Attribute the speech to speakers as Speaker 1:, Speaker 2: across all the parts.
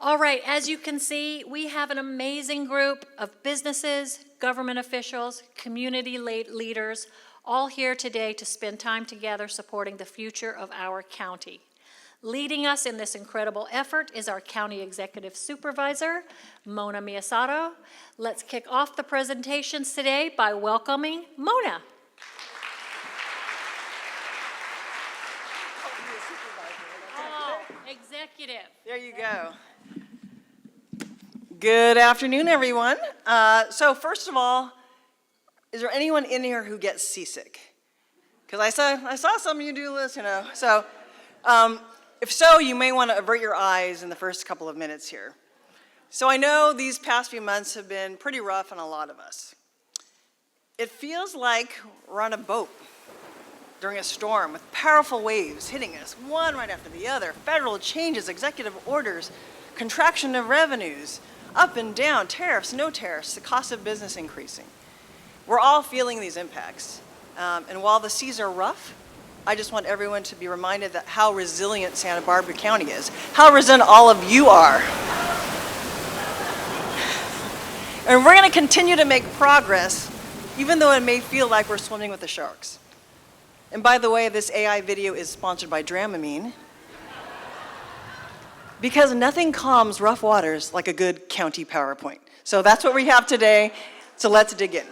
Speaker 1: All right, as you can see, we have an amazing group of businesses, government officials, community leaders, all here today to spend time together supporting the future of our county. Leading us in this incredible effort is our County Executive Supervisor, Mona Miyasato. Let's kick off the presentations today by welcoming Mona. Oh, executive.
Speaker 2: There you go. Good afternoon, everyone. So first of all, is there anyone in here who gets seasick? Because I saw some of you do this, So if so, you may want to avert your eyes in the first couple of minutes here. So I know these past few months have been pretty rough on a lot of us. It feels like we're on a boat during a storm with powerful waves hitting us, one right after the other, federal changes, executive orders, contraction of revenues, up and down, tariffs, no tariffs, the cost of business increasing. We're all feeling these impacts. And while the seas are rough, I just want everyone to be reminded that how resilient Santa Barbara County is, how resilient all of you are. And we're going to continue to make progress, even though it may feel like we're swimming with the sharks. And by the way, this AI video is sponsored by Dramamine, because nothing calms rough waters like a good county PowerPoint. So that's what we have today, so let's dig in.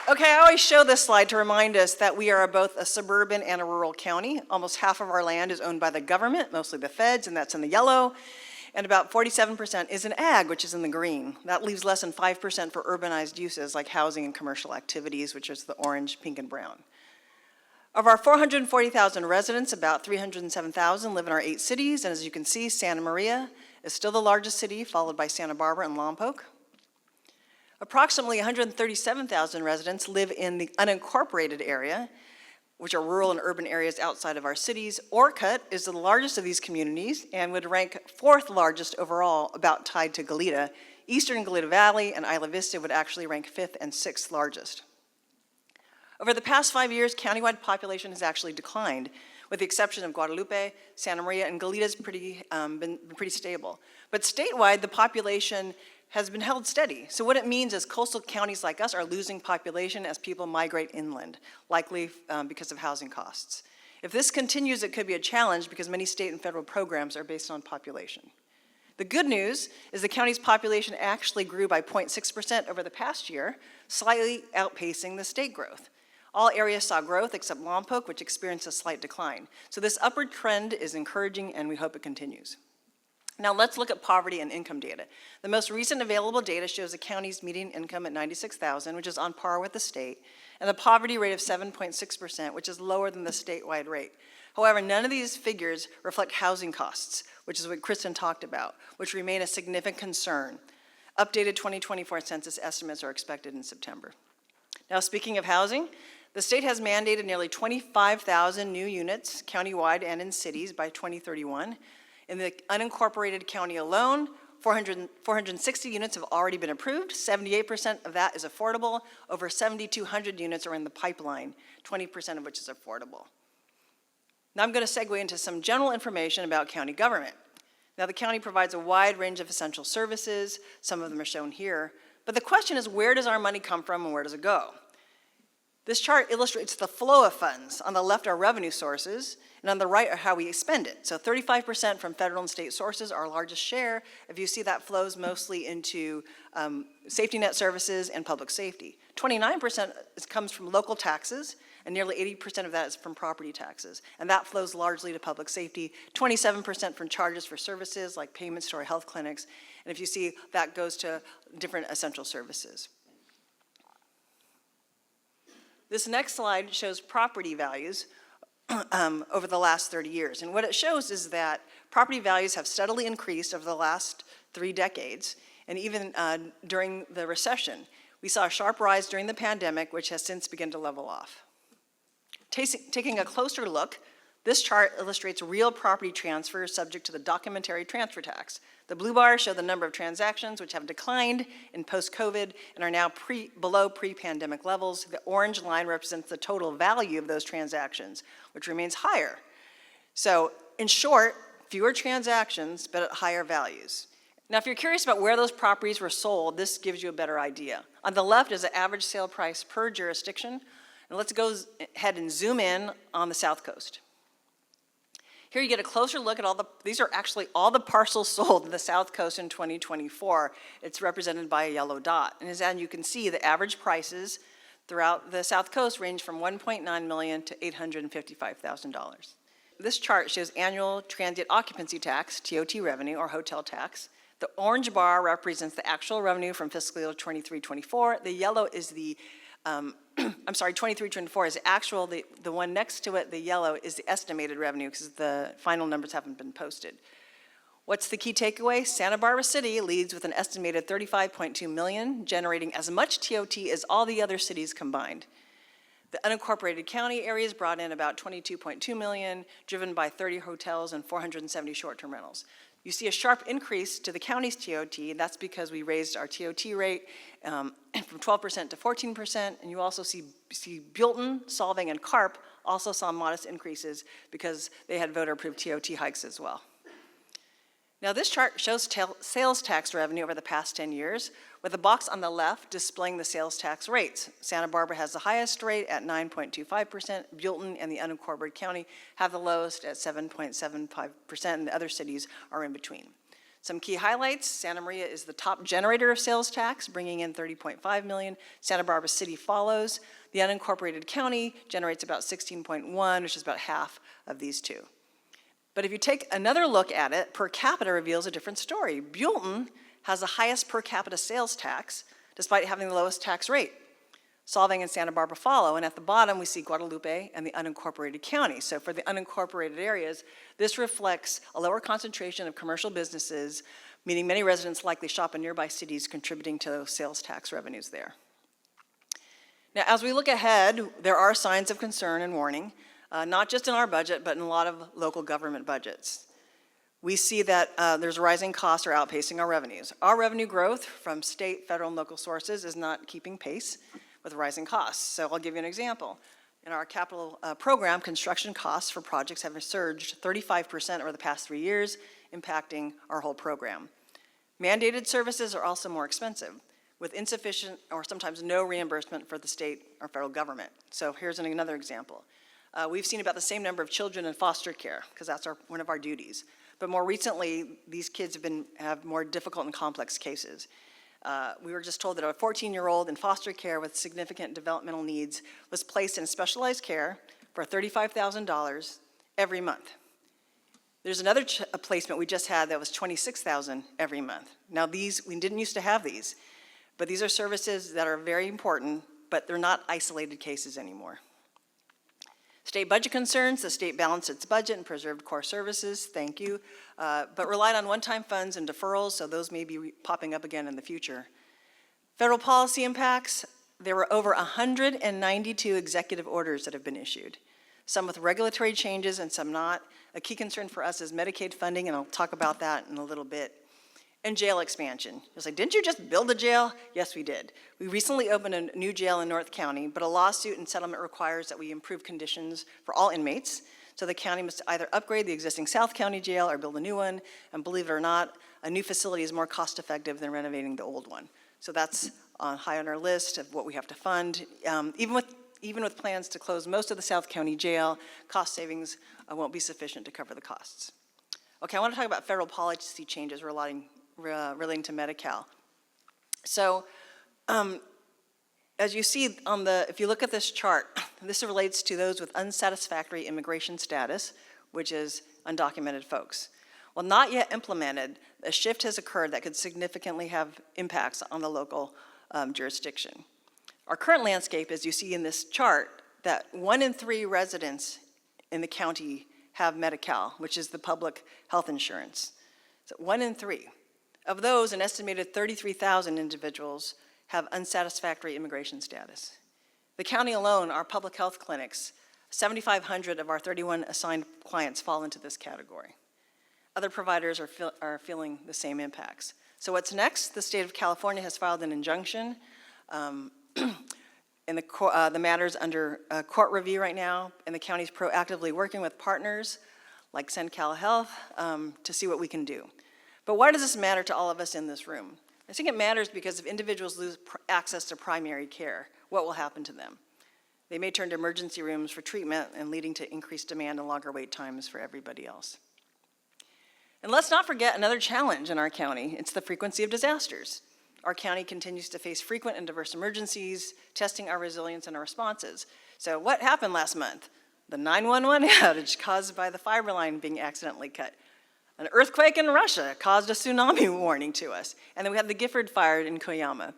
Speaker 2: Okay, I always show this slide to remind us that we are both a suburban and a rural county. Almost half of our land is owned by the government, mostly the feds, and that's in the yellow. And about 47% is in ag, which is in the green. That leaves less than 5% for urbanized uses like housing and commercial activities, which is the orange, pink, and brown. Of our 440,000 residents, about 307,000 live in our 8 cities, and as you can see, Santa Maria is still the largest city, followed by Santa Barbara and Lompoc. Approximately 137,000 residents live in the unincorporated area, which are rural and urban areas outside of our cities. Orcutt is the largest of these communities and would rank 4th largest overall, about tied to Goleta. Eastern Goleta Valley and Isla Vista would actually rank 5th and 6th largest. Over the past 5 years, countywide population has actually declined, with the exception of Guadalupe, Santa Maria, and Goleta's been pretty stable. But statewide, the population has been held steady. So what it means is coastal counties like us are losing population as people migrate inland, likely because of housing costs. If this continues, it could be a challenge because many state and federal programs are based on population. The good news is the county's population actually grew by 0.6% over the past year, slightly outpacing the state growth. All areas saw growth except Lompoc, which experienced a slight decline. So this upward trend is encouraging and we hope it continues. Now let's look at poverty and income data. The most recent available data shows the county's median income at $96,000, which is on par with the state, and the poverty rate of 7.6%, which is lower than the statewide rate. However, none of these figures reflect housing costs, which is what Kristen talked about, which remain a significant concern. Updated 2024 census estimates are expected in September. Now speaking of housing, the state has mandated nearly 25,000 new units countywide and in cities by 2031. In the unincorporated county alone, 460 units have already been approved. 78% of that is affordable. Over 7,200 units are in the pipeline, 20% of which is affordable. Now I'm going to segue into some general information about county government. Now the county provides a wide range of essential services. Some of them are shown here. But the question is, where does our money come from and where does it go? This chart illustrates the flow of funds. On the left are revenue sources, and on the right are how we spend it. So 35% from federal and state sources, our largest share. If you see, that flows mostly into safety net services and public safety. 29% comes from local taxes, and nearly 80% of that is from property taxes. And that flows largely to public safety. 27% from charges for services like payments to our health clinics. And if you see, that goes to different essential services. This next slide shows property values over the last 30 years. And what it shows is that property values have steadily increased over the last 3 decades, and even during the recession. We saw a sharp rise during the pandemic, which has since begun to level off. Taking a closer look, this chart illustrates real property transfers subject to the documentary transfer tax. The blue bars show the number of transactions which have declined in post-COVID and are now below pre-pandemic levels. The orange line represents the total value of those transactions, which remains higher. So in short, fewer transactions, but at higher values. Now, if you're curious about where those properties were sold, this gives you a better idea. On the left is the average sale price per jurisdiction. And let's go ahead and zoom in on the South Coast. Here you get a closer look at these are actually all the parcels sold in the South Coast in 2024. It's represented by a yellow dot. And as you can see, the average prices throughout the South Coast range from $1.9 million to $855,000. This chart shows annual transient occupancy tax, TOT revenue, or hotel tax. The orange bar represents the actual revenue from fiscal year 23-24. The yellow is the 23-24 is actual. The one next to it, the yellow, is the estimated revenue because the final numbers haven't been posted. What's the key takeaway? Santa Barbara City leads with an estimated $35.2 million, generating as much TOT as all the other cities combined. The unincorporated county areas brought in about $22.2 million, driven by 30 hotels and 470 short-term rentals. You see a sharp increase to the county's TOT, and that's because we raised our TOT rate from 12% to 14%, and you also see Buellton, Solvang, and Carp also saw modest increases because they had voter-approved TOT hikes as well. Now this chart shows sales tax revenue over the past 10 years, with the box on the left displaying the sales tax rates. Santa Barbara has the highest rate at 9.25%, Buellton and the unincorporated county have the lowest at 7.75%, and the other cities are in between. Some key highlights: Santa Maria is the top generator of sales tax, bringing in $30.5 million. Santa Barbara City follows. The unincorporated county generates about 16.1, which is about half of these two. But if you take another look at it, per capita reveals a different story. Buellton has the highest per capita sales tax, despite having the lowest tax rate. Solvang and Santa Barbara follow, and at the bottom we see Guadalupe and the unincorporated county. So for the unincorporated areas, this reflects a lower concentration of commercial businesses, meaning many residents likely shop in nearby cities, contributing to those sales tax revenues there. Now, as we look ahead, there are signs of concern and warning, not just in our budget, but in a lot of local government budgets. We see that there's rising costs are outpacing our revenues. Our revenue growth from state, federal, and local sources is not keeping pace with rising costs. So I'll give you an example. In our capital program, construction costs for projects have surged 35% over the past 3 years, impacting our whole program. Mandated services are also more expensive, with insufficient or sometimes no reimbursement for the state or federal government. So here's another example. We've seen about the same number of children in foster care, because that's one of our duties. But more recently, these kids have more difficult and complex cases. We were just told that a 14-year-old in foster care with significant developmental needs was placed in specialized care for $35,000 every month. There's another placement we just had that was $26,000 every month. Now we didn't used to have these, but these are services that are very important, but they're not isolated cases anymore. State budget concerns: the state balanced its budget and preserved core services, thank you, but relied on one-time funds and deferrals, so those may be popping up again in the future. Federal policy impacts: there were over 192 executive orders that have been issued, some with regulatory changes and some not. A key concern for us is Medicaid funding, and I'll talk about that in a little bit. And jail expansion. You'll say, didn't you just build a jail? Yes, we did. We recently opened a new jail in North County, but a lawsuit and settlement requires that we improve conditions for all inmates. So the county must either upgrade the existing South County jail or build a new one. And believe it or not, a new facility is more cost effective than renovating the old one. So that's high on our list of what we have to fund. Even with plans to close most of the South County jail, cost savings won't be sufficient to cover the costs. Okay, I want to talk about federal policy changes relating to Medi-Cal. So, as you see if you look at this chart, this relates to those with unsatisfactory immigration status, which is undocumented folks. While not yet implemented, a shift has occurred that could significantly have impacts on the local jurisdiction. Our current landscape, as you see in this chart, that 1 in 3 residents in the county have Medi-Cal, which is the public health insurance. So 1 in 3. Of those, an estimated 33,000 individuals have unsatisfactory immigration status. The county alone, our public health clinics, 7,500 of our 31 assigned clients fall into this category. Other providers are feeling the same impacts. So what's next? The state of California has filed an injunction, and the matter's under court review right now, and the county's proactively working with partners like SendCal Health, to see what we can do. But why does this matter to all of us in this room? I think it matters because if individuals lose access to primary care, what will happen to them? They may turn to emergency rooms for treatment and leading to increased demand and longer wait times for everybody else. And let's not forget another challenge in our county. It's the frequency of disasters. Our county continues to face frequent and diverse emergencies, testing our resilience and our responses. So what happened last month? The 911 outage caused by the fiber line being accidentally cut. An earthquake in Russia caused a tsunami warning to us. And then we had the Gifford fire in Koyama,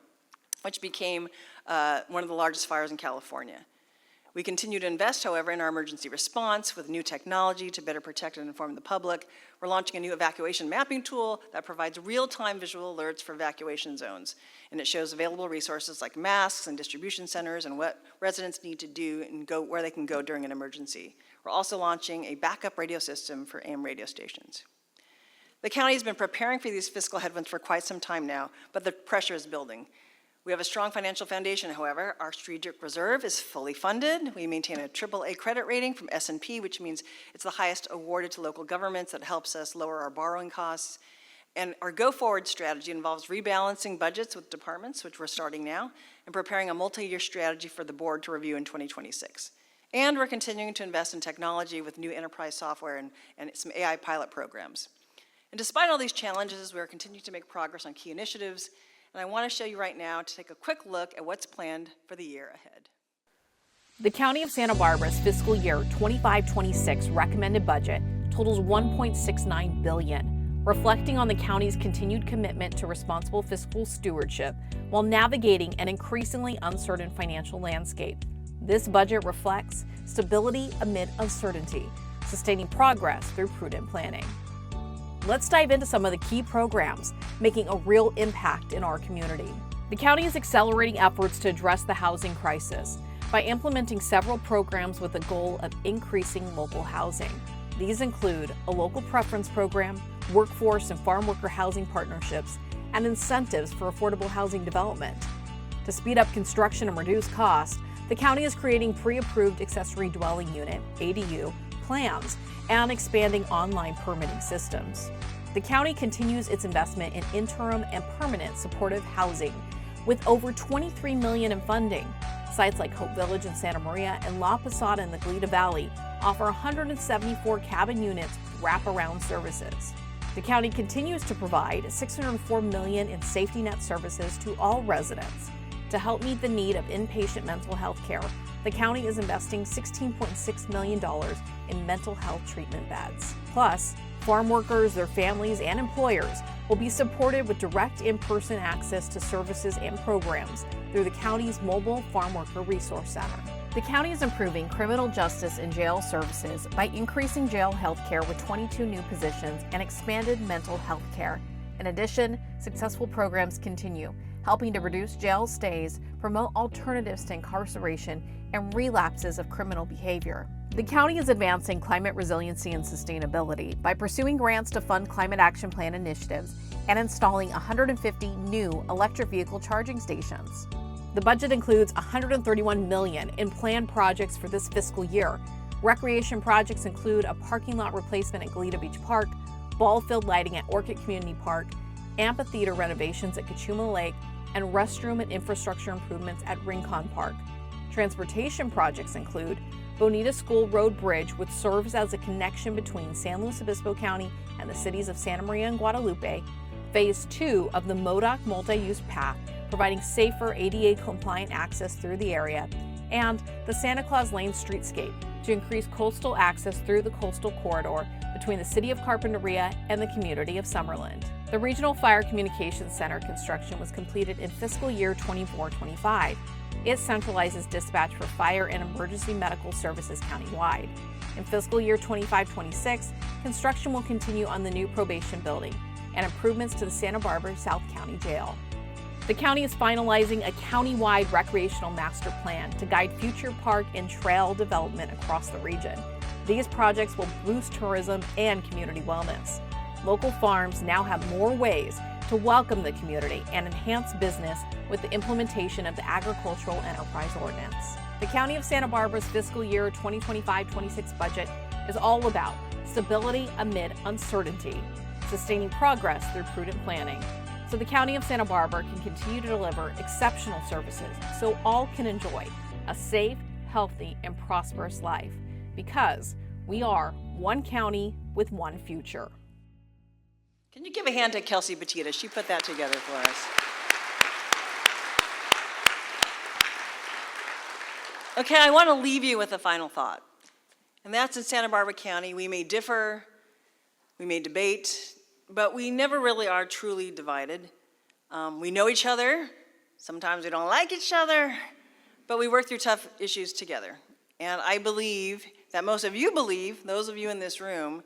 Speaker 2: which became one of the largest fires in California. We continue to invest, however, in our emergency response with new technology to better protect and inform the public. We're launching a new evacuation mapping tool that provides real-time visual alerts for evacuation zones. And it shows available resources like masks and distribution centers and what residents need to do and where they can go during an emergency. We're also launching a backup radio system for AM radio stations. The county has been preparing for these fiscal headwinds for quite some time now, but the pressure is building. We have a strong financial foundation, however. Our strategic reserve is fully funded. We maintain a AAA credit rating from S&P, which means it's the highest awarded to local governments. That helps us lower our borrowing costs. And our go-forward strategy involves rebalancing budgets with departments, which we're starting now, and preparing a multi-year strategy for the board to review in 2026. And we're continuing to invest in technology with new enterprise software and some AI pilot programs. And despite all these challenges, we are continuing to make progress on key initiatives. And I want to show you right now to take a quick look at what's planned for the year ahead.
Speaker 3: The County of Santa Barbara's fiscal year 25-26 recommended budget totals $1.69 billion, reflecting on the county's continued commitment to responsible fiscal stewardship while navigating an increasingly uncertain financial landscape. This budget reflects stability amid uncertainty, sustaining progress through prudent planning. Let's dive into some of the key programs making a real impact in our community. The county is accelerating efforts to address the housing crisis by implementing several programs with the goal of increasing local housing. These include a local preference program, workforce and farm worker housing partnerships, and incentives for affordable housing development. To speed up construction and reduce costs, the county is creating pre-approved accessory dwelling unit, ADU, plans and expanding online permitting systems. The county continues its investment in interim and permanent supportive housing with over $23 million in funding. Sites like Hope Village in Santa Maria and La Posada in the Goleta Valley offer 174 cabin units with wraparound services. The county continues to provide $604 million in safety net services to all residents. To help meet the need of inpatient mental health care, the county is investing $16.6 million in mental health treatment beds. Plus, farm workers, their families, and employers will be supported with direct in-person access to services and programs through the county's mobile Farm Worker Resource Center. The county is improving criminal justice and jail services by increasing jail health care with 22 new positions and expanded mental health care. In addition, successful programs continue, helping to reduce jail stays, promote alternatives to incarceration, and relapses of criminal behavior. The county is advancing climate resiliency and sustainability by pursuing grants to fund climate action plan initiatives and installing 150 new electric vehicle charging stations. The budget includes $131 million in planned projects for this fiscal year. Recreation projects include a parking lot replacement at Goleta Beach Park, ball field lighting at Orchid Community Park, amphitheater renovations at Cachuma Lake, and restroom and infrastructure improvements at Rincon Park. Transportation projects include Bonita School Road Bridge, which serves as a connection between San Luis Obispo County and the cities of Santa Maria and Guadalupe, Phase 2 of the MODOC multi-use path, providing safer ADA-compliant access through the area, and the Santa Claus Lane streetscape to increase coastal access through the coastal corridor between the city of Carpinteria and the community of Summerland. The Regional Fire Communications Center construction was completed in fiscal year 24-25. It centralizes dispatch for fire and emergency medical services countywide. In fiscal year 25-26, construction will continue on the new probation building and improvements to the Santa Barbara South County Jail. The county is finalizing a county-wide recreational master plan to guide future park and trail development across the region. These projects will boost tourism and community wellness. Local farms now have more ways to welcome the community and enhance business with the implementation of the Agricultural Enterprise Ordinance. The County of Santa Barbara's fiscal year 2025-26 budget is all about stability amid uncertainty, sustaining progress through prudent planning, so the County of Santa Barbara can continue to deliver exceptional services so all can enjoy a safe, healthy, and prosperous life, because we are one county with one future.
Speaker 2: Can you give a hand to Kelsey Batita? She put that together for us. Okay, I want to leave you with a final thought. And that's in Santa Barbara County, we may differ, we may debate, but we never really are truly divided. We know each other, sometimes we don't like each other, but we work through tough issues together. And I believe that most of you believe, those of you in this room,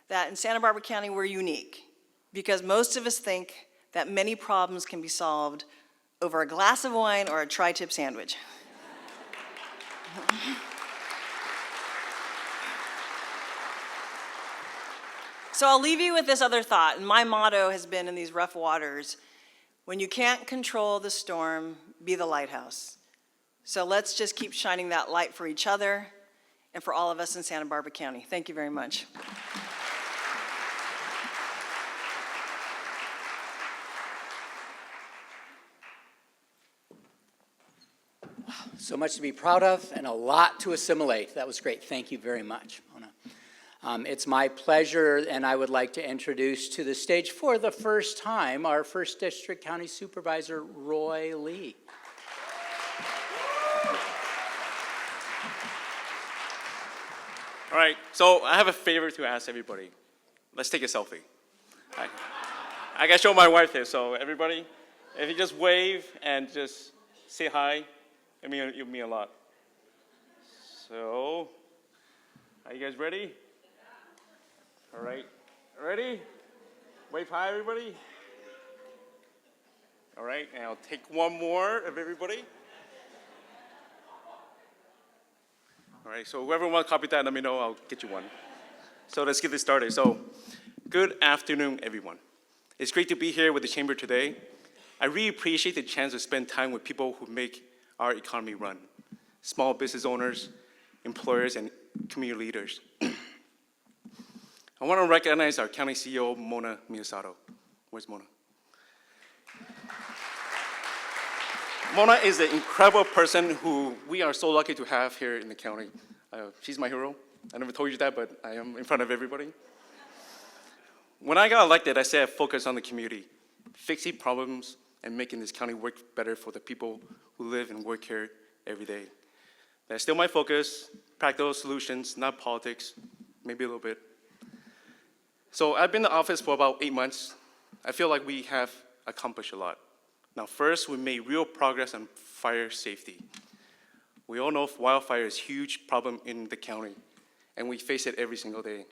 Speaker 2: that in Santa Barbara County we're unique, because most of us think that many problems can be solved over a glass of wine or a tri-tip sandwich. So I'll leave you with this other thought, and my motto has been in these rough waters, when you can't control the storm, be the lighthouse. So let's just keep shining that light for each other and for all of us in Santa Barbara County. Thank you very much.
Speaker 4: So much to be proud of and a lot to assimilate. That was great. Thank you very much, Mona. It's my pleasure, and I would like to introduce to the stage for the first time our 1st District County Supervisor, Roy Lee.
Speaker 5: All right, so I have a favor to ask everybody. Let's take a selfie. I gotta show my wife here, so everybody, if you just wave and just say hi, it mean a lot. So, are you guys ready? All right, ready? Wave hi, everybody. All right, and I'll take one more of everybody. All right, so whoever wants to copy that, let me know, I'll get you one. So let's get this started. So, good afternoon, everyone. It's great to be here with the Chamber today. I really appreciate the chance to spend time with people who make our economy run. Small business owners, employers, and community leaders. I want to recognize our County CEO, Mona Miyasato. Where's Mona? Mona is an incredible person who we are so lucky to have here in the county. She's my hero. I never told you that, but I am in front of everybody. When I got elected, I said focus on the community, fixing problems and making this county work better for the people who live and work here every day. That's still my focus, practical solutions, not politics, maybe a little bit. So I've been in the office for about 8 months. I feel like we have accomplished a lot. Now, first, we made real progress on fire safety. We all know wildfire is a huge problem in the county, and we face it every single day.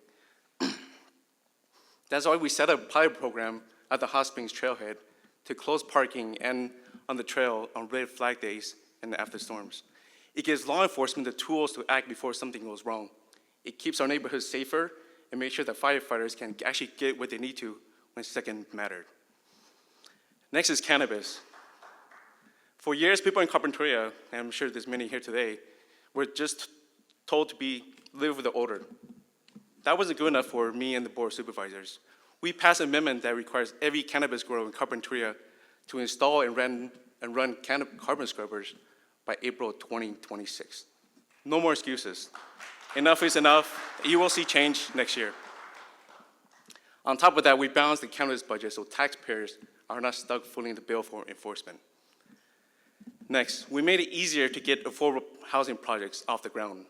Speaker 5: That's why we set up a pilot program at the Hot Springs Trailhead to close parking and on the trail on red flag days and after storms. It gives law enforcement the tools to act before something goes wrong. It keeps our neighborhoods safer and makes sure that firefighters can actually get what they need to when a second mattered. Next is cannabis. For years, people in Carpinteria, and I'm sure there's many here today, were just told to live with the odor. That wasn't good enough for me and the Board of Supervisors. We passed an amendment that requires every cannabis grower in Carpinteria to install and run carbon scrubbers by April 2026. No more excuses. Enough is enough. You will see change next year. On top of that, we balanced the county's budget so taxpayers are not stuck footing the bill for enforcement. Next, we made it easier to get affordable housing projects off the ground.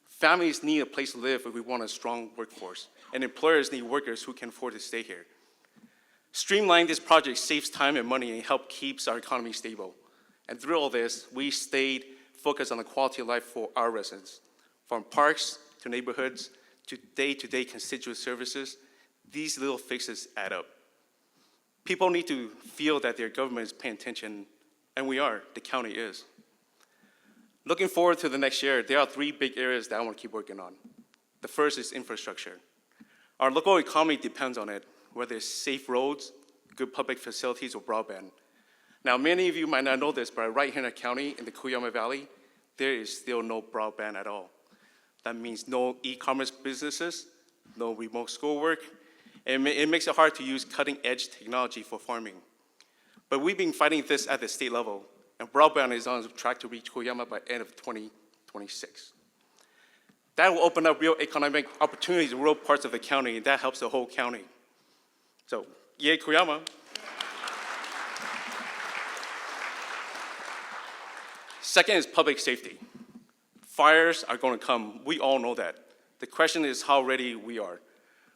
Speaker 5: Families need a place to live if we want a strong workforce, and employers need workers who can afford to stay here. Streamlining this project saves time and money and helps keep our economy stable. And through all this, we stayed focused on the quality of life for our residents. From parks to neighborhoods to day-to-day constituent services, these little fixes add up. People need to feel that their government is paying attention, and we are, the county is. Looking forward to the next year, there are 3 big areas that I want to keep working on. The first is infrastructure. Our local economy depends on it, whether it's safe roads, good public facilities, or broadband. Now, many of you might not know this, but right here in the county, in the Cuyama Valley, there is still no broadband at all. That means no e-commerce businesses, no remote schoolwork, and it makes it hard to use cutting-edge technology for farming. But we've been fighting this at the state level, and broadband is on track to reach Koyama by end of 2026. That will open up real economic opportunities in rural parts of the county, and that helps the whole county. So, yay, Koyama. Second is public safety. Fires are going to come. We all know that. The question is how ready we are.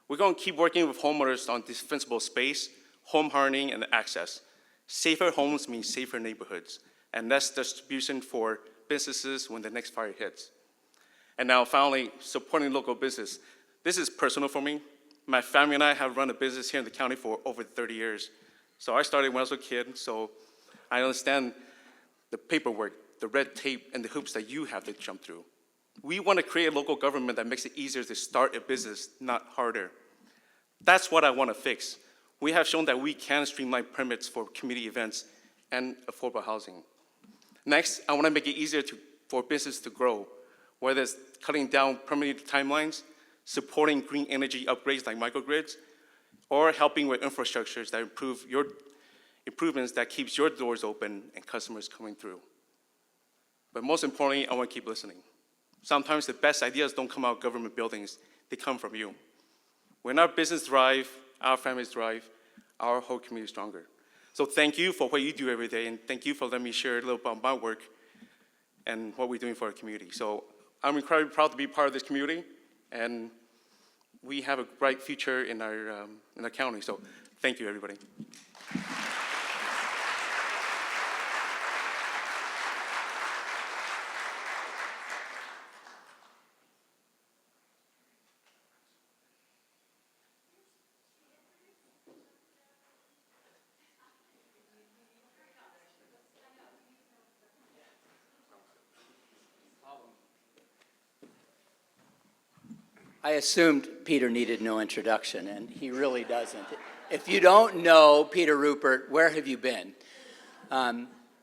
Speaker 5: We're going to keep working with homeowners on defensible space, home hardening, and access. Safer homes mean safer neighborhoods, and less distribution for businesses when the next fire hits. And now finally, supporting local business. This is personal for me. My family and I have run a business here in the county for over 30 years. So I started when I was a kid, so I understand the paperwork, the red tape, and the hoops that you have to jump through. We want to create a local government that makes it easier to start a business, not harder. That's what I want to fix. We have shown that we can streamline permits for community events and affordable housing. Next, I want to make it easier for business to grow, whether it's cutting down permitting timelines, supporting green energy upgrades like microgrids, or helping with infrastructures that improvements that keeps your doors open and customers coming through. But most importantly, I want to keep listening. Sometimes the best ideas don't come out of government buildings, they come from you. When our business thrive, our families thrive, our whole community is stronger. So thank you for what you do every day, and thank you for letting me share a little about my work and what we're doing for our community. So I'm incredibly proud to be part of this community, and we have a bright future in our county. So thank you, everybody.
Speaker 4: I assumed Peter needed no introduction, and he really doesn't. If you don't know Peter Rupert, where have you been?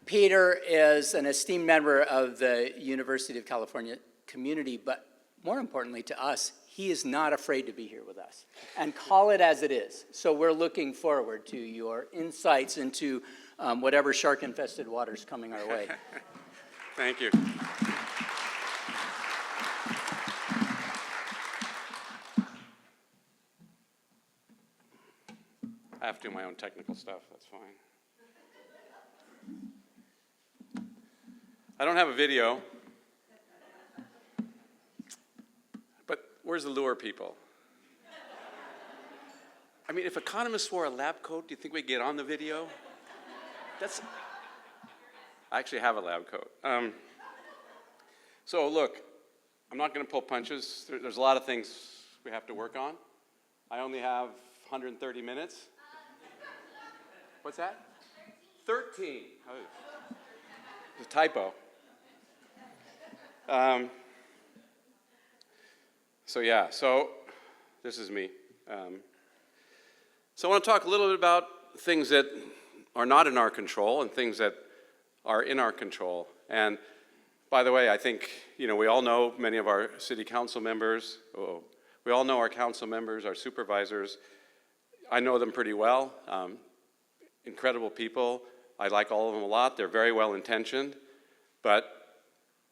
Speaker 4: Peter is an esteemed member of the University of California community, but more importantly to us, he is not afraid to be here with us. And call it as it is. So we're looking forward to your insights into whatever shark-infested water's coming our way.
Speaker 6: Thank you. I have to do my own technical stuff, that's fine. I don't have a video, but where's the lure, people? I mean, if economists wore a lab coat, do you think we'd get on the video? I actually have a lab coat. So look, I'm not going to pull punches. There's a lot of things we have to work on. I only have 130 minutes. What's that? 13. Oh, it's a typo. So this is me. So I want to talk a little bit about things that are not in our control and things that are in our control. And by the way, I think, we all know many of our city council members. We all know our council members, our supervisors. I know them pretty well. Incredible people. I like all of them a lot. They're very well intentioned. But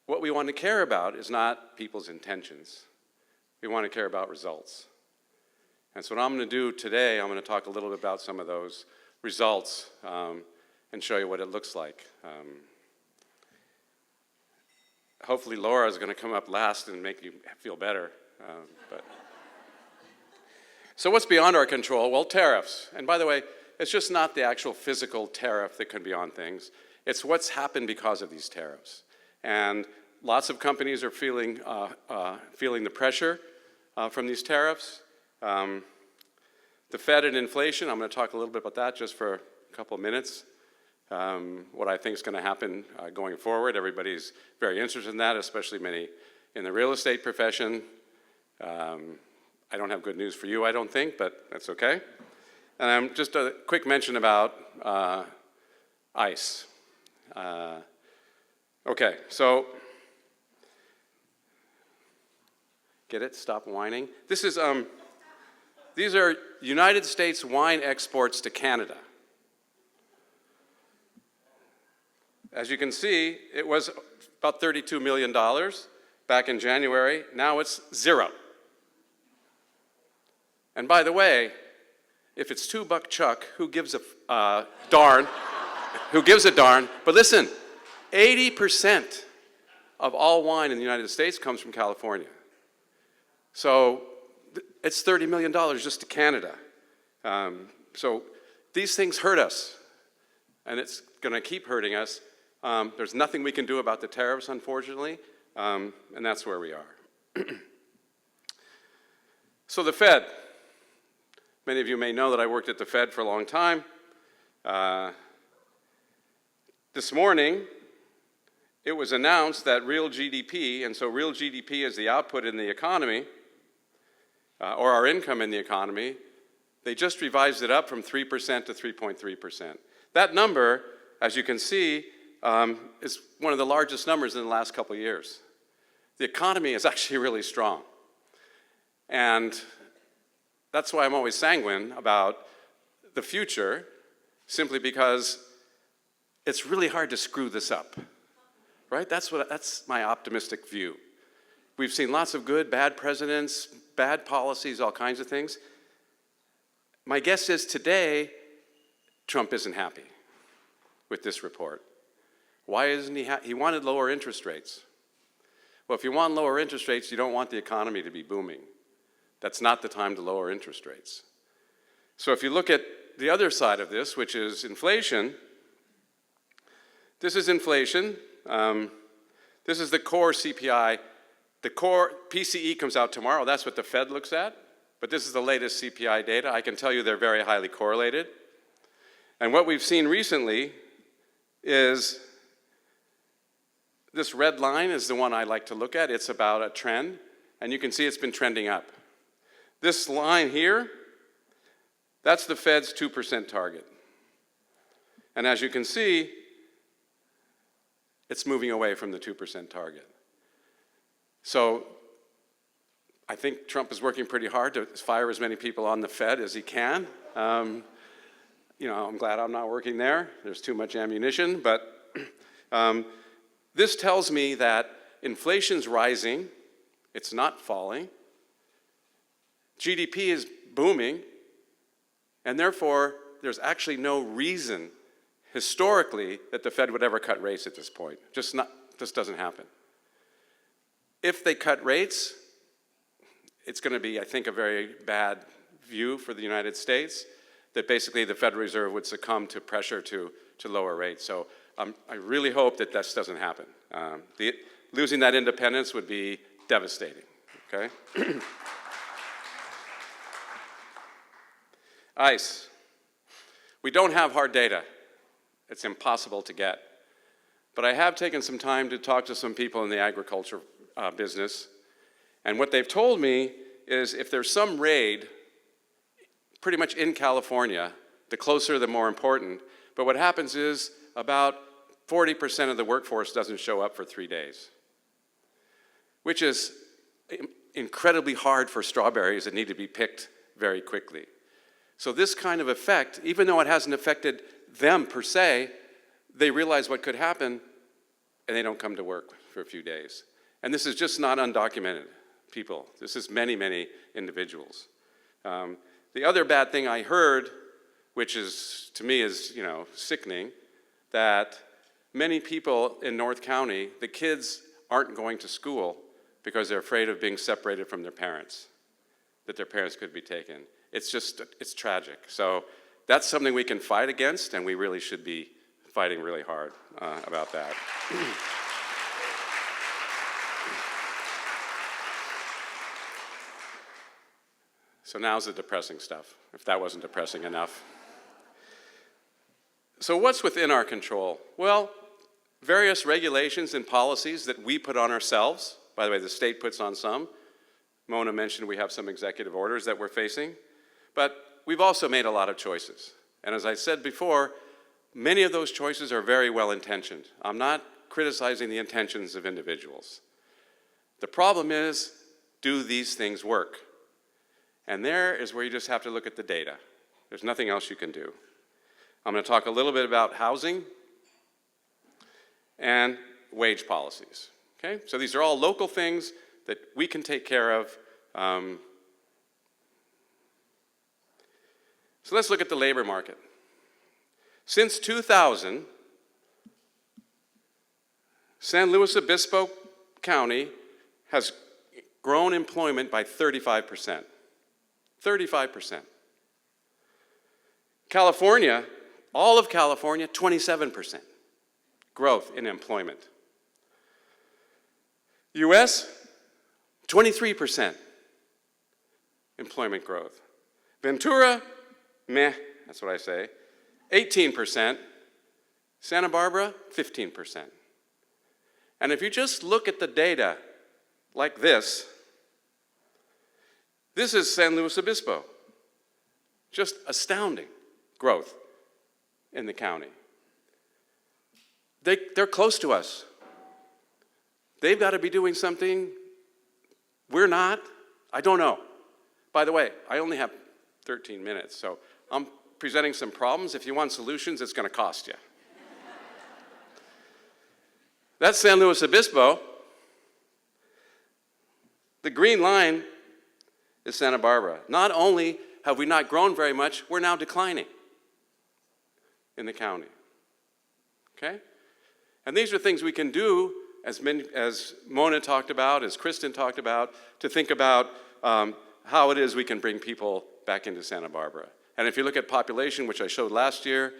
Speaker 6: what we want to care about is not people's intentions. We want to care about results. And so what I'm going to do today, I'm going to talk a little bit about some of those results and show you what it looks like. Hopefully Laura is going to come up last and make you feel better. So what's beyond our control? Well, tariffs. And by the way, it's just not the actual physical tariff that can be on things. It's what's happened because of these tariffs. And lots of companies are feeling the pressure from these tariffs. The Fed and inflation, I'm going to talk a little bit about that just for a couple of minutes. What I think is going to happen going forward. Everybody's very interested in that, especially many in the real estate profession. I don't have good news for you, I don't think, but that's okay. And just a quick mention about ICE. Okay, so, get it? Stop whining. This is these are United States wine exports to Canada. As you can see, it was about $32 million back in January. Now it's zero. And by the way, if it's $2 Chuck, who gives a darn? Who gives a darn? But listen, 80% of all wine in the United States comes from California. So it's $30 million just to Canada. So these things hurt us, and it's going to keep hurting us. There's nothing we can do about the tariffs, unfortunately, and that's where we are. So the Fed. Many of you may know that I worked at the Fed for a long time. This morning, it was announced that real GDP, and so real GDP is the output in the economy, or our income in the economy, they just revised it up from 3% to 3.3%. That number, as you can see, is one of the largest numbers in the last couple of years. The economy is actually really strong. And that's why I'm always sanguine about the future, simply because it's really hard to screw this up, right? That's my optimistic view. We've seen lots of good, bad presidents, bad policies, all kinds of things. My guess is today, Trump isn't happy with this report. Why isn't he happy? He wanted lower interest rates. Well, if you want lower interest rates, you don't want the economy to be booming. That's not the time to lower interest rates. So if you look at the other side of this, which is inflation, this is inflation. This is the core CPI. The core PCE comes out tomorrow. That's what the Fed looks at. But this is the latest CPI data. I can tell you they're very highly correlated. And what we've seen recently is this red line is the one I like to look at. It's about a trend. And you can see it's been trending up. This line here, that's the Fed's 2% target. And as you can see, it's moving away from the 2% target. So I think Trump is working pretty hard to fire as many people on the Fed as he can. You know, I'm glad I'm not working there. There's too much ammunition. But this tells me that inflation's rising. It's not falling. GDP is booming, and therefore, there's actually no reason, historically, that the Fed would ever cut rates at this point. Just doesn't happen. If they cut rates, it's going to be, I think, a very bad view for the United States, that basically the Federal Reserve would succumb to pressure to lower rates. So I really hope that this doesn't happen. Losing that independence would be devastating, okay? ICE. We don't have hard data. It's impossible to get. But I have taken some time to talk to some people in the agriculture business, and what they've told me is if there's some raid, pretty much in California, the closer the more important, but what happens is about 40% of the workforce doesn't show up for 3 days, which is incredibly hard for strawberries that need to be picked very quickly. So this kind of effect, even though it hasn't affected them per se, they realize what could happen and they don't come to work for a few days. And this is just not undocumented people. This is many, many individuals. The other bad thing I heard, which is, to me, is, sickening, that many people in North County, the kids aren't going to school because they're afraid of being separated from their parents, that their parents could be taken. It's tragic. So that's something we can fight against, and we really should be fighting really hard about that. So now's the depressing stuff, if that wasn't depressing enough. So what's within our control? Well, various regulations and policies that we put on ourselves. By the way, the state puts on some. Mona mentioned we have some executive orders that we're facing. But we've also made a lot of choices. And as I said before, many of those choices are very well-intentioned. I'm not criticizing the intentions of individuals. The problem is, do these things work? And there is where you just have to look at the data. There's nothing else you can do. I'm going to talk a little bit about housing and wage policies. Okay? So these are all local things that we can take care of. So let's look at the labor market. Since 2000, San Luis Obispo County has grown employment by 35%. 35%. California, all of California, 27% growth in employment. US, 23% employment growth. Ventura, meh, that's what I say, 18%. Santa Barbara, 15%. And if you just look at the data like this is San Luis Obispo. Just astounding growth in the county. They're close to us. They've got to be doing something we're not. I don't know. By the way, I only have 13 minutes, so I'm presenting some problems. If you want solutions, it's going to cost you. That's San Luis Obispo. The green line is Santa Barbara. Not only have we not grown very much, we're now declining in the county. Okay? And these are things we can do, as Mona talked about, as Kristen talked about, to think about how it is we can bring people back into Santa Barbara. And if you look at population, which I showed last year,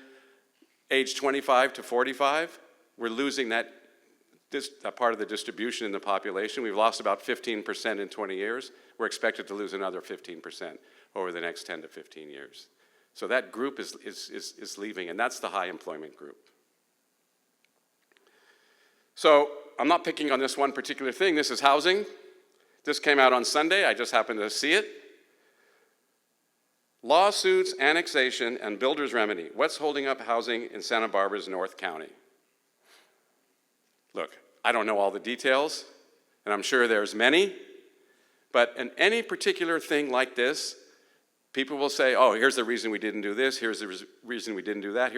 Speaker 6: age 25 to 45, we're losing that part of the distribution in the population. We've lost about 15% in 20 years. We're expected to lose another 15% over the next 10 to 15 years. So that group is leaving, and that's the high employment group. So I'm not picking on this one particular thing. This is housing. This came out on Sunday. I just happened to see it. Lawsuits, annexation, and builder's remedy. What's holding up housing in Santa Barbara's North County? Look, I don't know all the details, and I'm sure there's many, but in any particular thing like this, people will say, oh, here's the reason we didn't do this, here's the reason we didn't do that,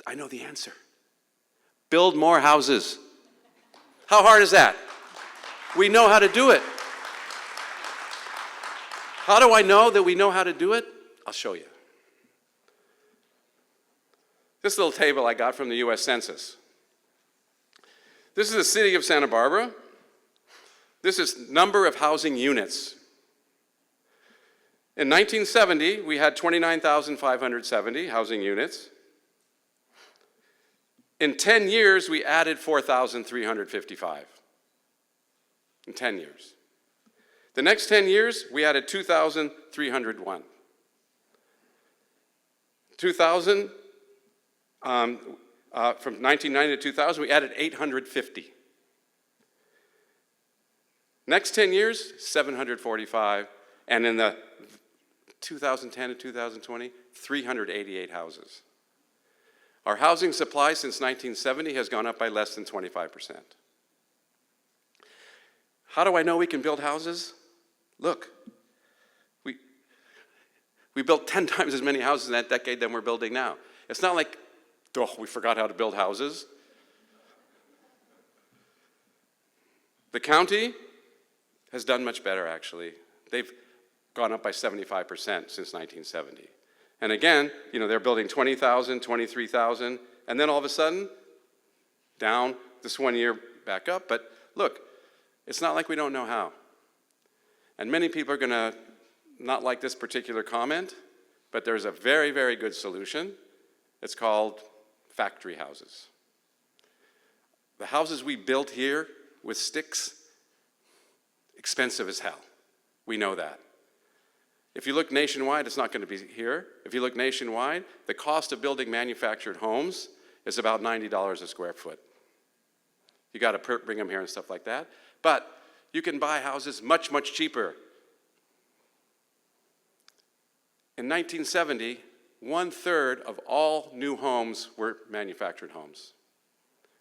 Speaker 6: I know the answer. Build more houses. How hard is that? We know how to do it. How do I know that we know how to do it? I'll show you. This little table I got from the US Census. This is the city of Santa Barbara. This is number of housing units. In 1970, we had 29,570 housing units. In 10 years, we added 4,355. In 10 years. The next 10 years, we added 2,301. 2000, from 1990 to 2000, we added 850. Next 10 years, 745. And in the 2010 to 2020, 388 houses. Our housing supply since 1970 has gone up by less than 25%. How do I know we can build houses? Look, we built 10 times as many houses in that decade than we're building now. It's not like, oh, we forgot how to build houses. The county has done much better, actually. They've gone up by 75% since 1970. And again, they're building 20,000, 23,000, and then all of a sudden, down this one year back up. But look, it's not like we don't know how. And many people are going to not like this particular comment, but there's a very, very good solution. It's called factory houses. The houses we built here with sticks, expensive as hell. We know that. If you look nationwide, it's not going to be here. If you look nationwide, the cost of building manufactured homes is about $90 a square foot. You got to bring them here and stuff like that. But you can buy houses much, much cheaper. In 1970, 1/3 of all new homes were manufactured homes.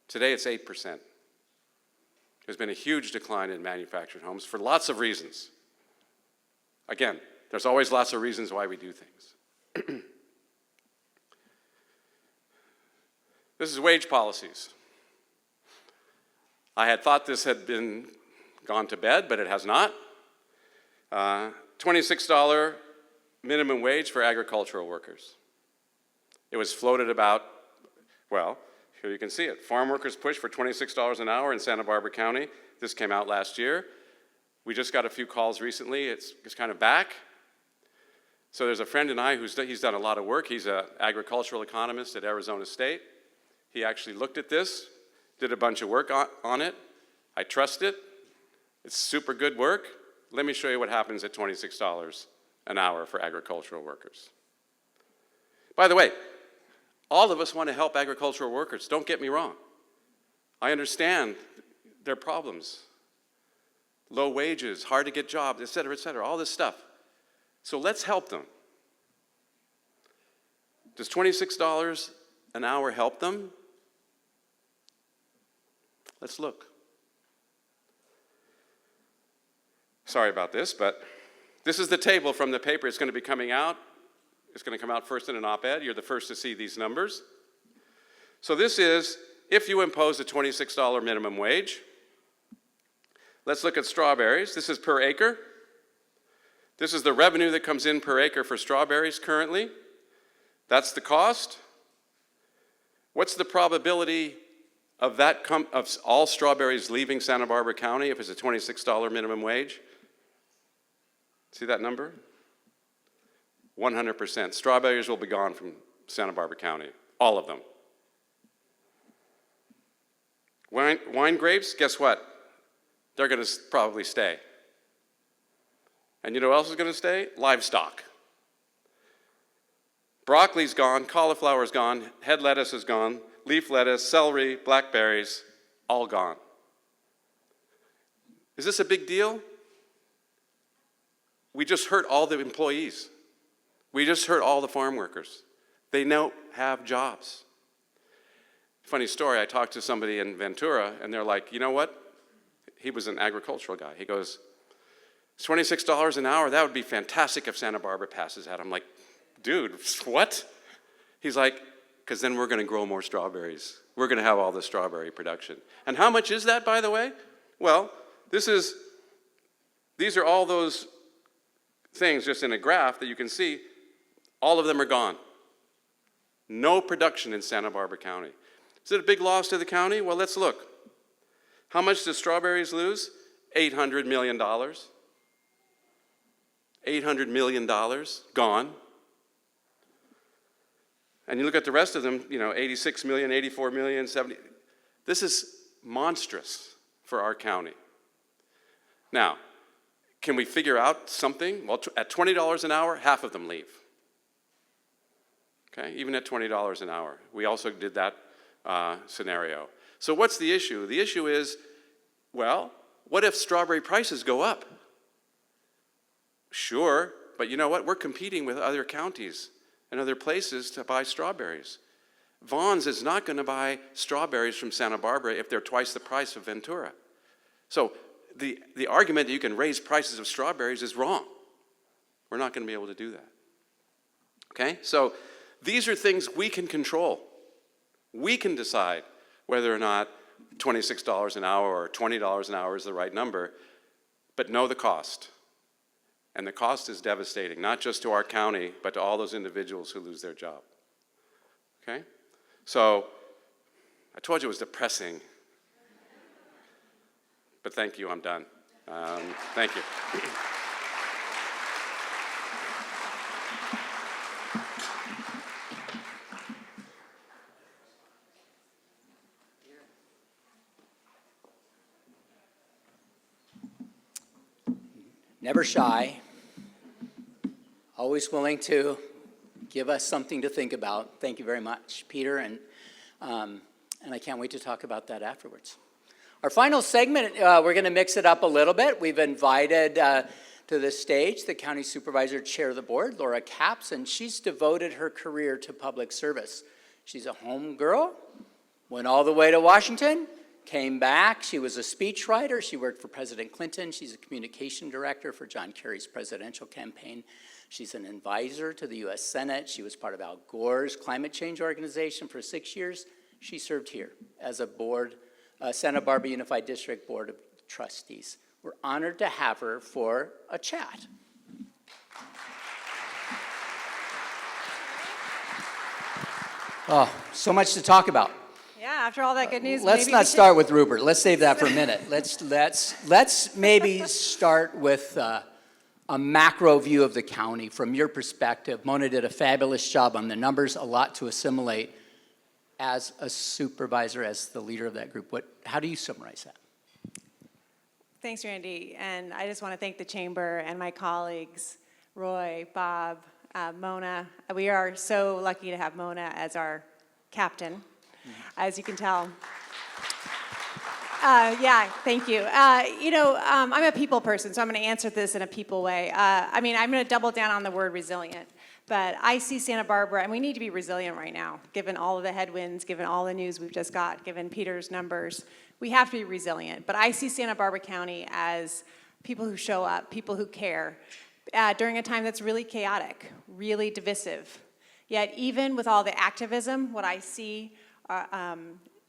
Speaker 6: Today, it's 8%. There's been a huge decline in manufactured homes for lots of reasons. Again, there's always lots of reasons why we do things. This is wage policies. I had thought this had been gone to bed, but it has not. $26 minimum wage for agricultural workers. It was floated about, well, here you can see it. Farm workers push for $26 an hour in Santa Barbara County. This came out last year. We just got a few calls recently. It's kind of back. So there's a friend and I he's done a lot of work. He's an agricultural economist at Arizona State. He actually looked at this, did a bunch of work on it. I trust it. It's super good work. Let me show you what happens at $26 an hour for agricultural workers. By the way, all of us want to help agricultural workers. Don't get me wrong. I understand their problems. Low wages, hard to get jobs, et cetera, all this stuff. So let's help them. Does $26 an hour help them? Let's look. Sorry about this, but this is the table from the paper. It's going to be coming out. It's going to come out first in an op-ed. You're the first to see these numbers. So this is if you impose a $26 minimum wage. Let's look at strawberries. This is per acre. This is the revenue that comes in per acre for strawberries currently. That's the cost. What's the probability of of all strawberries leaving Santa Barbara County if it's a $26 minimum wage? See that number? 100%. Strawberries will be gone from Santa Barbara County, all of them. Wine grapes, guess what? They're going to probably stay. And you know what else is going to stay? Livestock. Broccoli's gone, cauliflower's gone, head lettuce is gone, leaf lettuce, celery, blackberries, all gone. Is this a big deal? We just hurt all the employees. We just hurt all the farm workers. They now have jobs. Funny story, I talked to somebody in Ventura, and they're like, you know what? He was an agricultural guy. He goes, it's $26 an hour. That would be fantastic if Santa Barbara passes that. I'm like, dude, what? He's like, because then we're going to grow more strawberries. We're going to have all this strawberry production. And how much is that, by the way? Well, these are all those things just in a graph that you can see. All of them are gone. No production in Santa Barbara County. Is it a big loss to the county? Well, let's look. How much does strawberries lose? $800 million. $800 million gone. And you look at the rest of them, 86 million, 84 million, 70. This is monstrous for our county. Now, can we figure out something? Well, at $20 an hour, half of them leave. Okay, even at $20 an hour. We also did that scenario. So what's the issue? The issue is, well, what if strawberry prices go up? Sure, but you know what? We're competing with other counties and other places to buy strawberries. Vaughn's is not going to buy strawberries from Santa Barbara if they're twice the price of Ventura. So the argument that you can raise prices of strawberries is wrong. We're not going to be able to do that. Okay? So these are things we can control. We can decide whether or not $26 an hour or $20 an hour is the right number, but know the cost. And the cost is devastating, not just to our county, but to all those individuals who lose their job. Okay? So, I told you it was depressing. But thank you, I'm done. Thank you.
Speaker 4: Never shy, always willing to give us something to think about. Thank you very much, Peter, and I can't wait to talk about that afterwards. Our final segment, we're going to mix it up a little bit. We've invited to the stage the County Supervisor, Chair of the Board, Laura Capps, and she's devoted her career to public service. She's a home girl, went all the way to Washington, came back. She was a speechwriter. She worked for President Clinton. She's a communication director for John Kerry's presidential campaign. She's an advisor to the U.S. Senate. She was part of Al Gore's climate change organization for 6 years. She served here as a board, Santa Barbara Unified District Board of Trustees. We're honored to have her for a chat. Oh, so much to talk about.
Speaker 7: Yeah, after all that good news,
Speaker 4: Let's
Speaker 7: maybe
Speaker 4: not
Speaker 7: we should-
Speaker 4: start with Rupert. Let's save that for a minute. Let's maybe start with a macro view of the county from your perspective. Mona did a fabulous job on the numbers, a lot to assimilate. As a supervisor, as the leader of that group, how do you summarize that?
Speaker 7: Thanks, Randy. And I just want to thank the chamber and my colleagues, Roy, Bob, Mona. We are so lucky to have Mona as our captain, as you can tell. Yeah, thank you. I'm a people person, so I'm going to answer this in a people way. I'm going to double down on the word resilient. But I see Santa Barbara, and we need to be resilient right now, given all of the headwinds, given all the news we've just got, given Peter's numbers. We have to be resilient. But I see Santa Barbara County as people who show up, people who care, during a time that's really chaotic, really divisive. Yet even with all the activism, what I see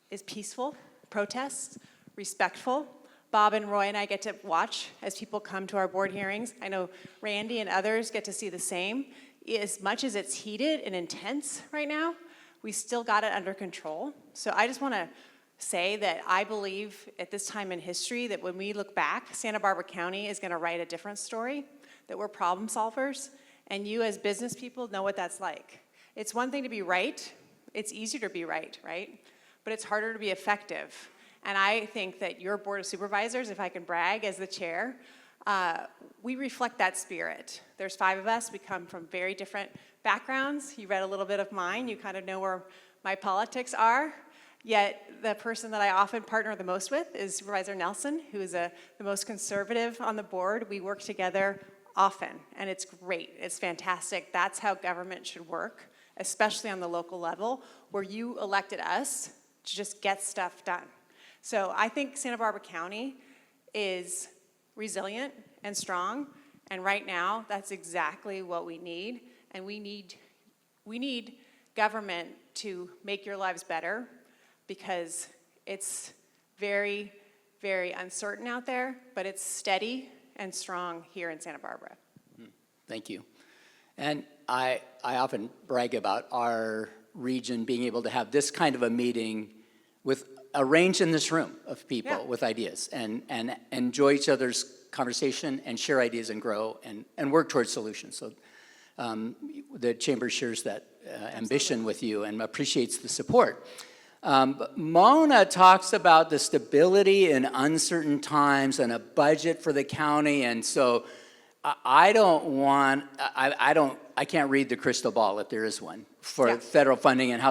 Speaker 7: is peaceful, protests, respectful. Bob and Roy and I get to watch as people come to our board hearings. I know Randy and others get to see the same. As much as it's heated and intense right now, we still got it under control. So I just want to say that I believe at this time in history that when we look back, Santa Barbara County is going to write a different story, that we're problem solvers, and you as business people know what that's like. It's one thing to be right. It's easier to be right? But it's harder to be effective. And I think that your Board of Supervisors, if I can brag as the chair, we reflect that spirit. There's 5 of us. We come from very different backgrounds. You read a little bit of mine. You kind of know where my politics are. Yet the person that I often partner the most with is Supervisor Nelson, who is the most conservative on the board. We work together often, and it's great. It's fantastic. That's how government should work, especially on the local level, where you elected us to just get stuff done. So I think Santa Barbara County is resilient and strong, and right now that's exactly what we need. And we need government to make your lives better, because it's very, very uncertain out there, but it's steady and strong here in Santa Barbara.
Speaker 4: Thank you. And I often brag about our region being able to have this kind of a meeting with a range in this room of people with ideas and enjoy each other's conversation and share ideas and grow and work towards solutions. So the chamber shares that ambition with you and appreciates the support. But Mona talks about the stability in uncertain times and a budget for the county, and so I can't read the crystal ball if there is one for federal funding, and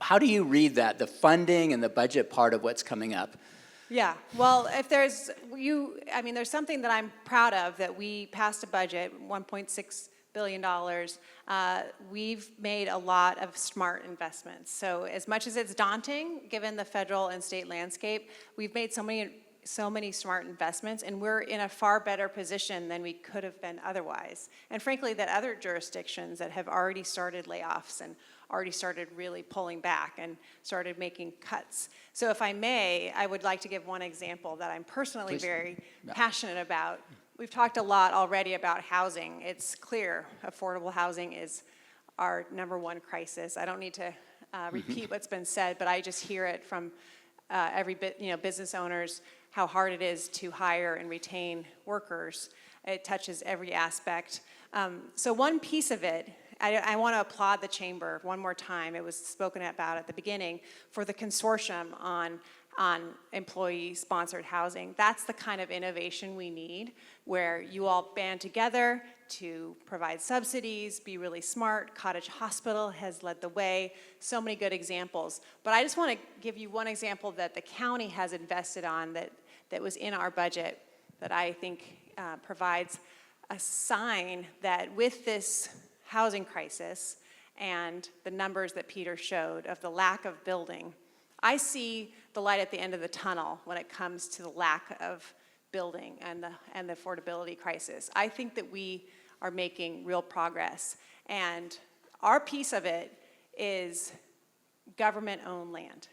Speaker 4: how do you read that, the funding and the budget part of what's coming up?
Speaker 7: Yeah, well, if there's something that I'm proud of, that we passed a budget, $1.6 billion. We've made a lot of smart investments. So as much as it's daunting, given the federal and state landscape, we've made so many smart investments, and we're in a far better position than we could have been otherwise. And frankly, that other jurisdictions that have already started layoffs and already started really pulling back and started making cuts. So if I may, I would like to give one example that I'm personally very passionate about. We've talked a lot already about housing. It's clear affordable housing is our #1 crisis. I don't need to repeat what's been said, but I just hear it from every business owners, how hard it is to hire and retain workers. It touches every aspect. So one piece of it, I want to applaud the chamber one more time. It was spoken about at the beginning for the consortium on employee-sponsored housing. That's the kind of innovation we need, where you all band together to provide subsidies, be really smart. Cottage Hospital has led the way. So many good examples. But I just want to give you one example that the county has invested on that was in our budget that I think provides a sign that with this housing crisis and the numbers that Peter showed of the lack of building, I see the the light at the end of the tunnel when it comes to the lack of building and the affordability crisis. I think that we are making real progress, and our piece of it is government-owned land.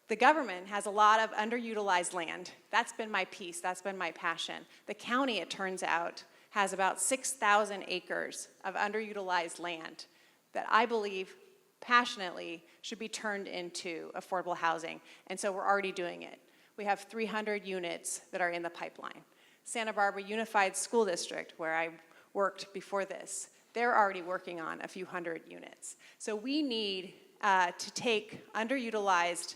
Speaker 7: The government has a lot of underutilized land. That's been my piece, that's been my passion. The county, it turns out, has about 6,000 acres of underutilized land that I believe passionately should be turned into affordable housing. And so we're already doing it. We have 300 units that are in the pipeline. Santa Barbara Unified School District, where I worked before this, they're already working on a few hundred units. So we need to take underutilized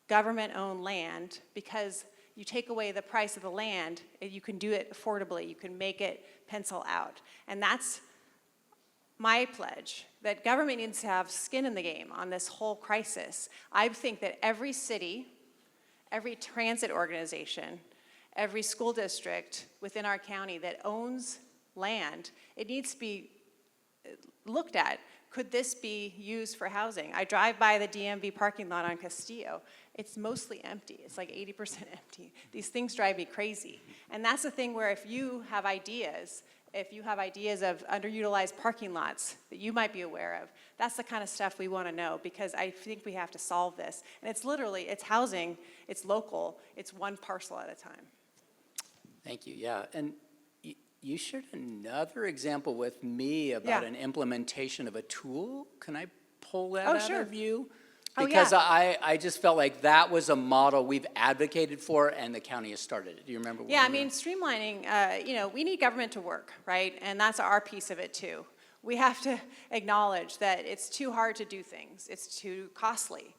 Speaker 7: government-owned land, because you take away the price of the land, you can do it affordably, you can make it pencil out. And that's my pledge, that government needs to have skin in the game on this whole crisis. I think that every city, every transit organization, every school district within our county that owns land, it needs to be looked at. Could this be used for housing? I drive by the DMV parking lot on Castillo. It's mostly empty. It's like 80% empty. These things drive me crazy. And that's the thing where if you have ideas of underutilized parking lots that you might be aware of, that's the kind of stuff we want to know, because I think we have to solve this. And it's literally, it's housing, it's local, it's one parcel at a time.
Speaker 4: Thank you, yeah. And you shared another example with me about an implementation of a tool. Can I pull that out of you? Because I just felt like that was a model we've advocated for, and the county has started it. Do you remember?
Speaker 7: Yeah, I mean, streamlining, we need government to work, right? And that's our piece of it too. We have to acknowledge that it's too hard to do things. It's too costly.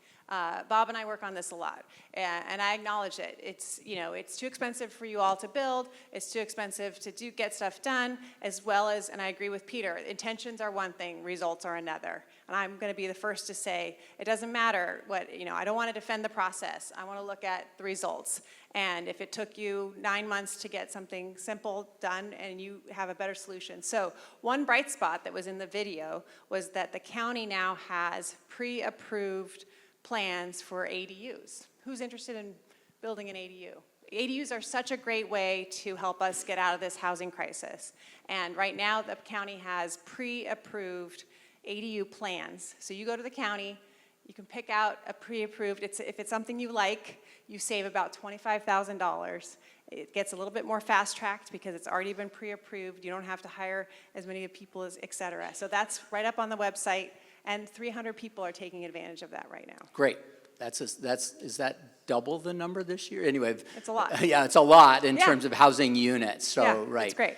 Speaker 7: Bob and I work on this a lot, and I acknowledge it. It's too expensive for you all to build. It's too expensive to get stuff done, as well as, and I agree with Peter, intentions are one thing, results are another. And I'm going to be the first to say, it doesn't matter what, I don't want to defend the process. I want to look at the results. And if it took you 9 months to get something simple done, and you have a better solution. So one bright spot that was in the video was that the county now has pre-approved plans for ADUs. Who's interested in building an ADU? ADUs are such a great way to help us get out of this housing crisis. And right now, the county has pre-approved ADU plans. So you go to the county, you can pick out a pre-approved, if it's something you like, you save about $25,000. It gets a little bit more fast-tracked because it's already been pre-approved. You don't have to hire as many people, et cetera. So that's right up on the website. And 300 people are taking advantage of that right now.
Speaker 4: Great. Is that double the number this year? Anyway.
Speaker 7: It's a lot.
Speaker 4: Yeah, it's a lot in terms of housing units. So,
Speaker 7: yeah,
Speaker 4: right.
Speaker 7: It's great.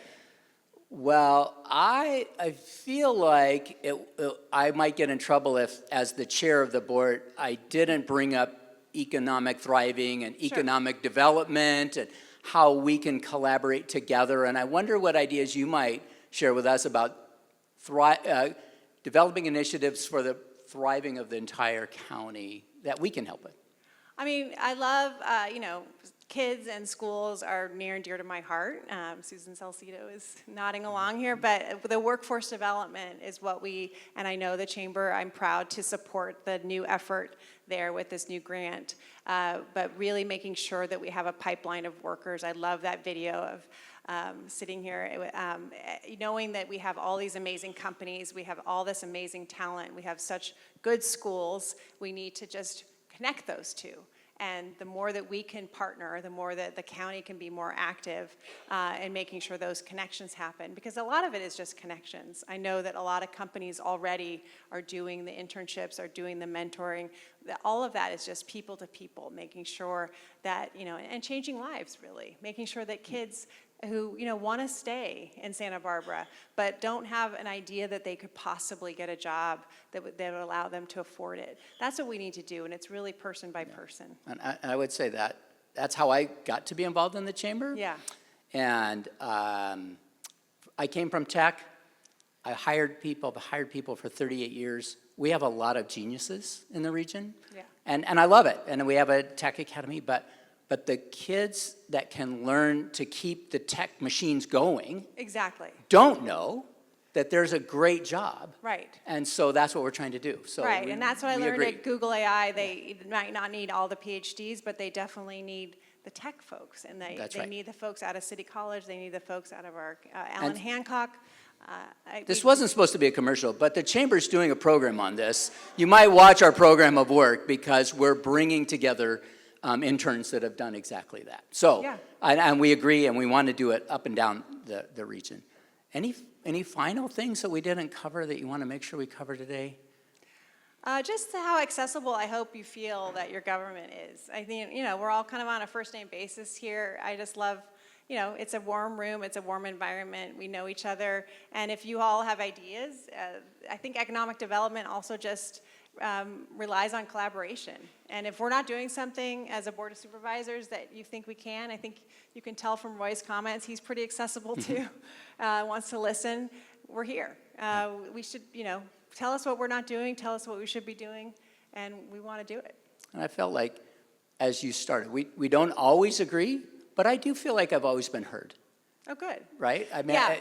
Speaker 4: Well, I feel like I might get in trouble if, as the chair of the board, I didn't bring up economic thriving and economic development and how we can collaborate together. And I wonder what ideas you might share with us about developing initiatives for the thriving of the entire county that we can help with.
Speaker 7: I mean, I love, kids and schools are near and dear to my heart. Susan Salcido is nodding along here, but the workforce development is what and I know the Chamber, I'm proud to support the new effort there with this new grant, but really making sure that we have a pipeline of workers. I love that video of sitting here, knowing that we have all these amazing companies, we have all this amazing talent, we have such good schools, we need to just connect those two. And the more that we can partner, the more that the county can be more active in making sure those connections happen. Because a lot of it is just connections. I know that a lot of companies already are doing the internships, are doing the mentoring. All of that is just people to people, making sure that, and changing lives really. Making sure that kids who want to stay in Santa Barbara, but don't have an idea that they could possibly get a job that would allow them to afford it. That's what we need to do, and it's really person by person.
Speaker 4: And I would say that's how I got to be involved in the chamber.
Speaker 7: Yeah.
Speaker 4: And I came from tech. I've hired people for 38 years. We have a lot of geniuses in the region.
Speaker 7: Yeah.
Speaker 4: And I love it. And we have a tech academy, but the kids that can learn to keep the tech machines going
Speaker 7: Exactly.
Speaker 4: don't know that there's a great job.
Speaker 7: Right.
Speaker 4: And so that's what we're trying to do. So
Speaker 7: Right, and that's what I
Speaker 4: we
Speaker 7: learned
Speaker 4: agree.
Speaker 7: at Google AI. They might not need all the PhDs, but they definitely need the tech folks. And they
Speaker 4: That's right.
Speaker 7: need the folks out of City College. They need the folks out of our Allen
Speaker 4: And
Speaker 7: Hancock.
Speaker 4: This wasn't supposed to be a commercial, but the Chamber's doing a program on this. You might watch our program of work because we're bringing together interns that have done exactly that. So,
Speaker 7: Yeah.
Speaker 4: and we agree, and we want to do it up and down the region. Any final things that we didn't cover that you want to make sure we cover today?
Speaker 7: Just how accessible I hope you feel that your government is. I think, we're all kind of on a first-name basis here. I just love, it's a warm room, it's a warm environment, we know each other, and if you all have ideas, I think economic development also just relies on collaboration. And if we're not doing something as a Board of Supervisors that you think we can, I think you can tell from Roy's comments, he's pretty accessible too, wants to listen, we're here. We should, tell us what we're not doing, tell us what we should be doing, and we want to do it.
Speaker 4: And I felt like, as you started, we don't always agree, but I do feel like I've always been heard,
Speaker 7: Oh, good.
Speaker 4: right? I mean,
Speaker 7: Yeah,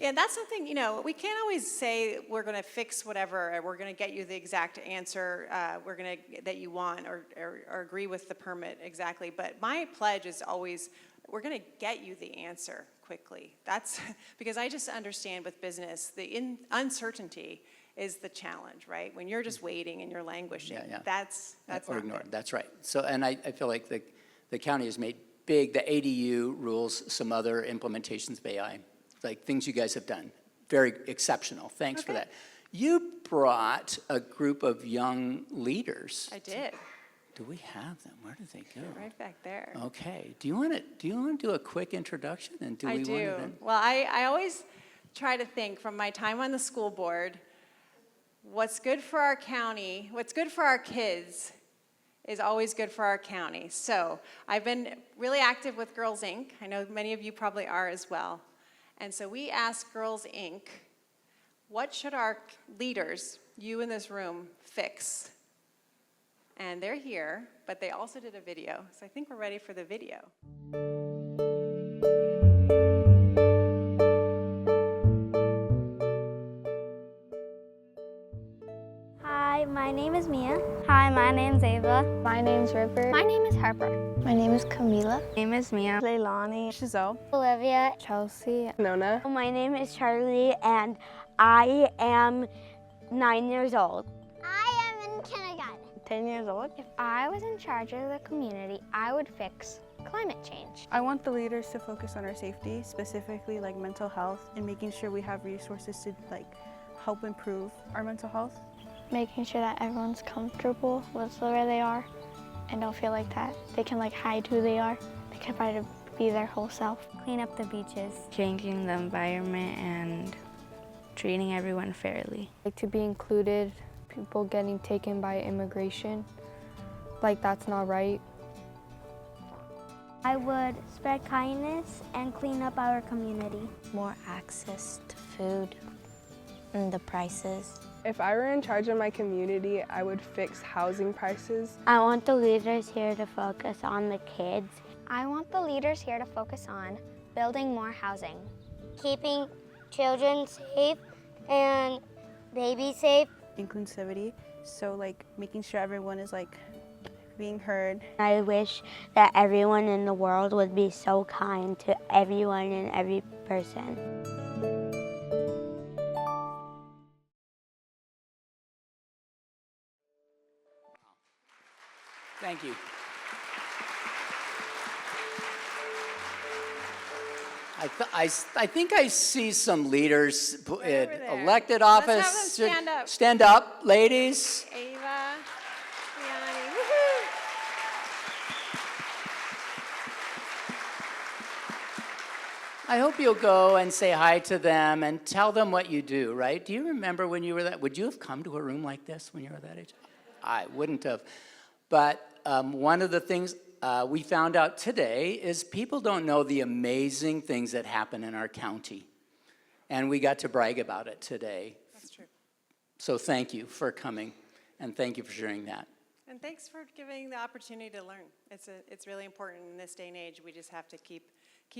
Speaker 7: and that's something, we can't always say we're going to fix whatever, or we're going to get you the exact answer that you want, or agree with the permit exactly. But my pledge is always, we're going to get you the answer quickly. That's because I just understand with business, the uncertainty is the challenge, right? When you're just waiting and you're languishing,
Speaker 4: Yeah.
Speaker 7: that's
Speaker 4: or
Speaker 7: not
Speaker 4: ignored.
Speaker 7: good.
Speaker 4: That's right. So, and I feel like the county has made big, the ADU rules, some other implementations of AI, like things you guys have done. Very exceptional. Thanks for
Speaker 7: Okay.
Speaker 4: that. You brought a group of young leaders.
Speaker 7: I did,
Speaker 4: Do we have them? Where did they go?
Speaker 7: right back there.
Speaker 4: Okay. Do you want to do a quick introduction? And do we
Speaker 7: I
Speaker 4: want
Speaker 7: do.
Speaker 4: to then?
Speaker 7: Well, I always try to think from my time on the school board, what's good for our county, what's good for our kids is always good for our county. So I've been really active with Girls Inc. I know many of you probably are as well. And so we asked Girls Inc., what should our leaders, you in this room, fix? And they're here, but they also did a video. So I think we're ready for the video.
Speaker 8: Hi, my name is Mia. Hi, my name's Ava. My name's Rupert. My name is Harper. My name is Camila. My name is Mia. Leilani.
Speaker 9: Shizelle.
Speaker 8: Olivia.
Speaker 9: Chelsea. Nona.
Speaker 8: My name is Charlie, and I am 9 years old. I am in kindergarten.
Speaker 9: 10 years old.
Speaker 8: If I was in charge of the community, I would fix climate change.
Speaker 9: I want the leaders to focus on our safety, specifically like mental health, and making sure we have resources to help improve our mental health.
Speaker 8: Making sure that everyone's comfortable with where they are and don't feel like that they can hide who they are. They can try to be their whole self. Clean up the beaches.
Speaker 10: Changing the environment and treating everyone fairly.
Speaker 11: To be included, people getting taken by immigration, that's not right.
Speaker 8: I would spread kindness and clean up our community.
Speaker 10: More access to food and the prices.
Speaker 9: If I were in charge of my community, I would fix housing prices.
Speaker 8: I want the leaders here to focus on the kids. I want the leaders here to focus on building more housing. Keeping children safe and babies safe.
Speaker 9: Inclusivity, so making sure everyone is being heard.
Speaker 8: I wish that everyone in the world would be so kind to everyone and every person.
Speaker 4: Thank you. I think I see some leaders in
Speaker 7: over there.
Speaker 4: elected
Speaker 7: Let's have
Speaker 4: office.
Speaker 7: them stand up.
Speaker 4: Stand up, ladies.
Speaker 7: Ava, Liani, woohoo!
Speaker 4: I hope you'll go and say hi to them and tell them what you do, right? Do you remember when you were that? Would you have come to a room like this when you were that age? I wouldn't have. But one of the things we found out today is people don't know the amazing things that happen in our county. And we got to brag about it today.
Speaker 7: That's true.
Speaker 4: So thank you for coming, and thank you for sharing that.
Speaker 7: And thanks for giving the opportunity to learn. It's really important in this day and age. We just have to keep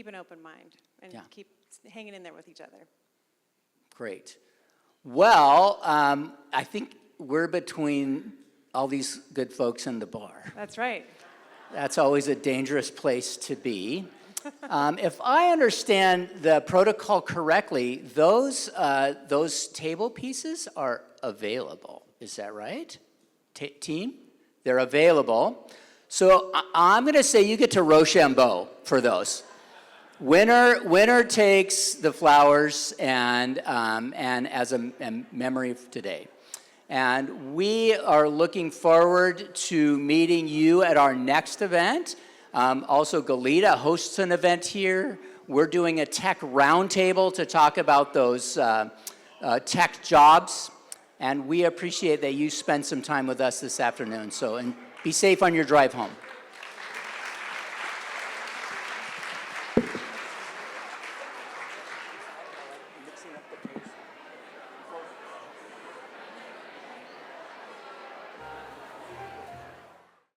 Speaker 7: an open mind and
Speaker 4: Yeah.
Speaker 7: keep hanging in there with each other.
Speaker 4: Great. Well, I think we're between all these good folks in the bar.
Speaker 7: That's right.
Speaker 4: That's always a dangerous place to be. If I understand the protocol correctly, those table pieces are available. Is that right? Team? They're available. So I'm going to say you get to Rochambeau for those. Winner takes the flowers and as a memory of today. And we are looking forward to meeting you at our next event. Also, Galita hosts an event here. We're doing a tech roundtable to talk about those tech jobs. And we appreciate that you spend some time with us this afternoon. So, and be safe on your drive home.